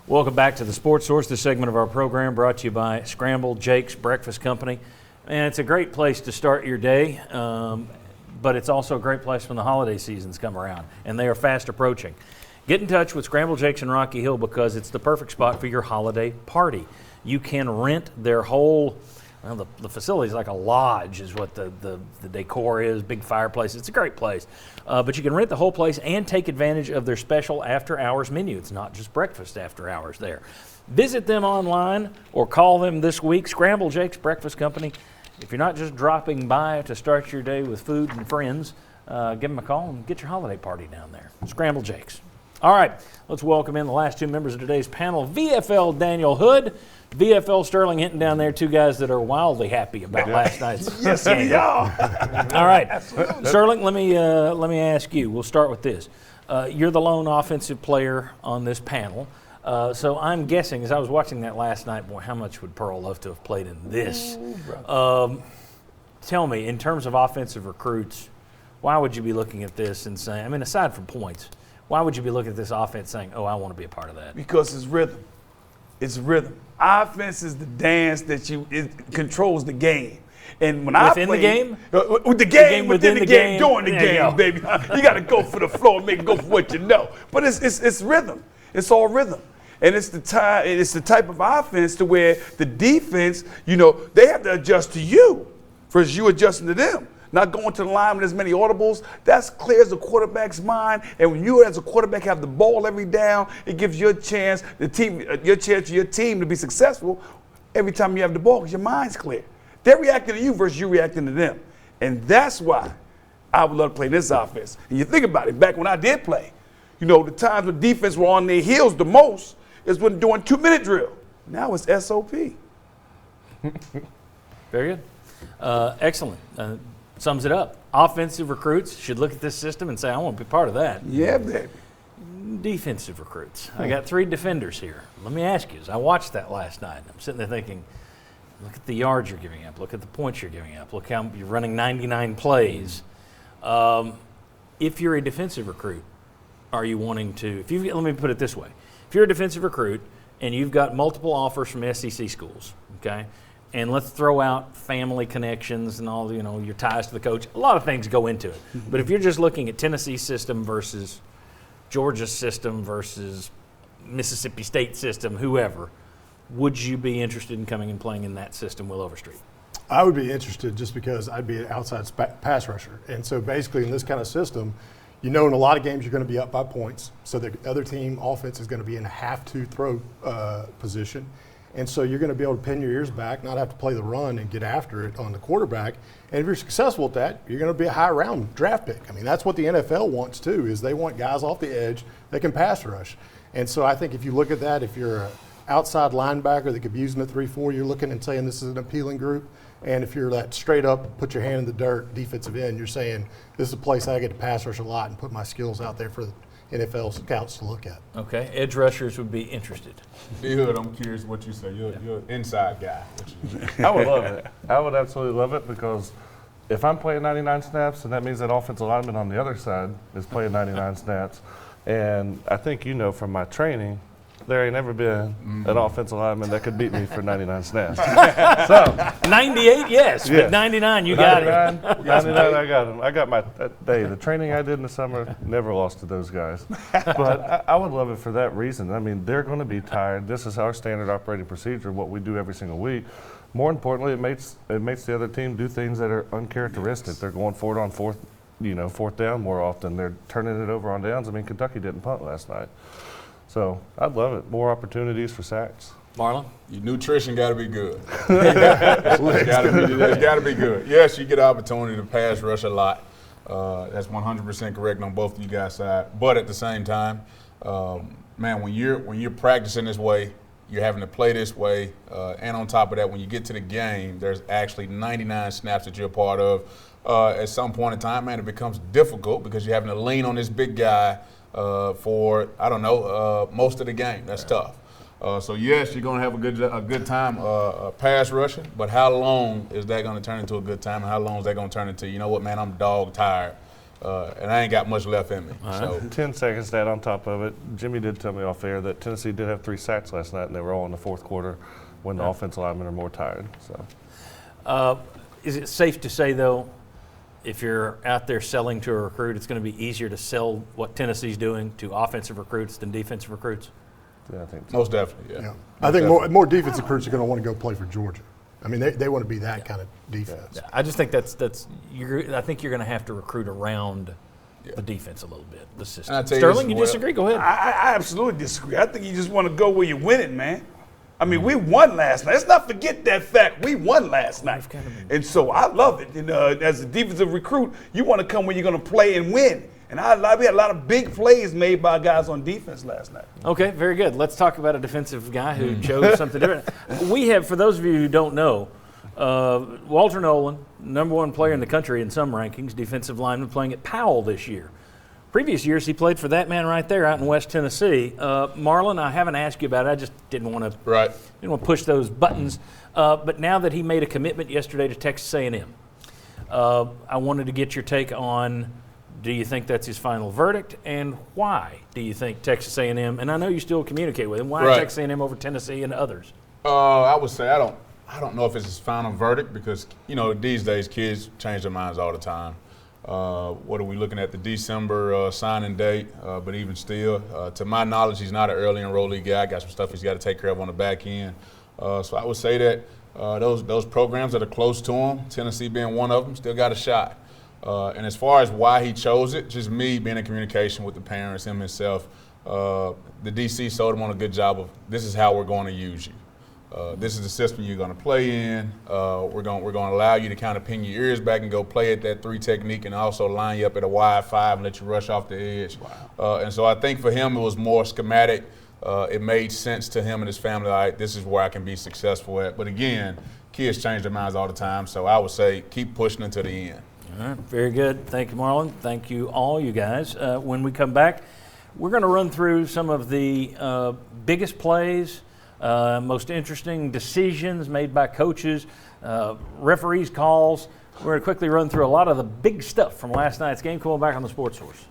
Welcome back to the Sports Source, this segment of our program brought to you by Scrambled Jake's Breakfast Company. And it's a great place to start your day, but it's also a great place when the holiday seasons come around, and they are fast approaching. Get in touch with Scrambled Jake's in Rocky Hill because it's the perfect spot for your holiday party. You can rent their whole, well, the facility is like a lodge is what the decor is, big fireplace. It's a great place. But you can rent the whole place and take advantage of their special after-hours menu. It's not just breakfast after hours there. Visit them online or call them this week, Scrambled Jake's Breakfast Company. If you're not just dropping by to start your day with food and friends, give them a call and get your holiday party down there. Scrambled Jake's. All right, let's welcome in the last two members of today's panel. VFL Daniel Hood, VFL Sterling Hinton down there, two guys that are wildly happy about last night's game. Yes, we are. All right, Sterling, let me ask you. We'll start with this. You're the lone offensive player on this panel. So I'm guessing, as I was watching that last night, boy, how much would Pearl love to have played in this? Tell me, in terms of offensive recruits, why would you be looking at this and saying, I mean, aside from points, why would you be looking at this offense saying, oh, I want to be a part of that? Because it's rhythm. It's rhythm. Offense is the dance that it controls the game. And when within the game? With the game, within the game, during the game, baby. You got to go for the floor and make it go for what you know. But it's rhythm. It's all rhythm. And it's the type of offense to where the defense, they have to adjust to you versus you adjusting to them. Not going to the line with as many audibles. That clears the quarterback's mind. And when you as a quarterback have the ball every down, it gives your chance, your team to be successful every time you have the ball because your mind's clear. They're reacting to you versus you reacting to them. And that's why I would love to play this offense. And you think about it, back when I did play, the times when defense were on their heels the most is when doing 2-minute drill. Now it's SOP. Very good. Excellent. Sums it up. Offensive recruits should look at this system and say, I want to be part of that. Yeah, baby. Defensive recruits. I got 3 defenders here. Let me ask you, as I watched that last night, I'm sitting there thinking, look at the yards you're giving up. Look at the points you're giving up. Look how you're running 99 plays. If you're a defensive recruit, are you wanting to, let me put it this way. If you're a defensive recruit and you've got multiple offers from SEC schools, okay, and let's throw out family connections and all, your ties to the coach. A lot of things go into it. But if you're just looking at Tennessee's system versus Georgia's system versus Mississippi State system, whoever, would you be interested in coming and playing in that system, Will Overstreet? I would be interested just because I'd be an outside pass rusher. And so basically in this kind of system, in a lot of games you're going to be up by points. So the other team offense is going to be in a have-to-throw position. And so you're going to be able to pin your ears back, not have to play the run and get after it on the quarterback. And if you're successful at that, you're going to be a high-round draft pick. I mean, that's what the NFL wants too, is they want guys off the edge that can pass rush. And so I think if you look at that, if you're an outside linebacker that could be using the 3-4, you're looking and saying this is an appealing group. And if you're that straight up, put your hand in the dirt, defensive end, you're saying this is a place I get to pass rush a lot and put my skills out there for the NFL scouts to look at. Okay, edge rushers would be interested. D-Hood, I'm curious what you say. You're an inside guy. I would love it. I would absolutely love it because if I'm playing 99 snaps, and that means that offensive lineman on the other side is playing 99 snaps, and I think from my training, there ain't ever been an offensive lineman that could beat me for 99 snaps. So 98, yes, but 99, you got it. 99, I got him. I got the training I did in the summer, never lost to those guys. But I would love it for that reason. I mean, they're going to be tired. This is our standard operating procedure, what we do every single week. More importantly, it makes the other team do things that are uncharacteristic. They're going for it on fourth down more often. They're turning it over on downs. I mean, Kentucky didn't punt last night. So I'd love it. More opportunities for sacks. Marlon? Your nutrition got to be good. It's got to be good. Yes, you get an opportunity to pass rush a lot. That's 100% correct on both of you guys' side. But at the same time, man, when you're practicing this way, you're having to play this way, and on top of that, when you get to the game, there's actually 99 snaps that you're a part of. At some point in time, man, it becomes difficult because you're having to lean on this big guy for most of the game. That's tough. So yes, you're going to have a good time pass rushing, but how long is that going to turn into a good time, and how long is that going to turn into, you know what, man, I'm dog tired, and I ain't got much left in me. So 10 seconds to add on top of it. Jimmy did tell me off air that Tennessee did have 3 sacks last night, and they were all in the fourth quarter when the offensive linemen are more tired. So, Is it safe to say, though, if you're out there selling to a recruit, it's going to be easier to sell what Tennessee's doing to offensive recruits than defensive recruits? yeah, I think so. most definitely, yeah. Yeah. I think more defensive recruits are going to want to go play for Georgia. I mean, they want to be that kind of defense. I just think I think you're going to have to recruit around the defense a little bit, the system. And I tell you Sterling, this you as well. disagree? Go ahead. I absolutely disagree. I think you just want to go where you're winning, man. I mean, we won last night. Let's not forget that fact. We won last night. And so I love it. And as a defensive recruit, you want to come where you're going to play and win. And we had a lot of big plays made by guys on defense last night. Okay, very good. Let's talk about a defensive guy who chose something different. We have, for those of you who don't know, Walter Nolan, #1 player in the country in some rankings, defensive lineman, playing at Powell this year. Previous years, he played for that man right there out in West Tennessee. Marlon, I haven't asked you about it. I just didn't want to push those buttons. But now that he made a commitment yesterday to Texas A&M, I wanted to get your take on, do you think that's his final verdict, and why do you think Texas A&M, and I know you still communicate with him, why Texas A&M over Tennessee and others? I would say I don't know if it's his final verdict because, these days kids change their minds all the time. What are we looking at? The December signing date, but even still, to my knowledge, he's not an early enrollee guy. Got some stuff he's got to take care of on the back end. So I would say that those programs that are close to him, Tennessee being one of them, still got a shot. And as far as why he chose it, just me being in communication with the parents, him himself, the DC sold him on a good job of this is how we're going to use you. This is the system you're going to play in. We're going to allow you to kind of pin your ears back and go play at that 3 technique and also line you up at a wide 5 and let you rush off the edge. Wow. And so I think for him it was more schematic. It made sense to him and his family. All right, this is where I can be successful at. But again, kids change their minds all the time. So I would say keep pushing until the end. All right, very good. Thank you, Marlon. Thank you all, you guys. When we come back, we're going to run through some of the biggest plays, most interesting decisions made by coaches, referees' calls. We're going to quickly run through a lot of the big stuff from last night's game. Come on back on the Sports Source.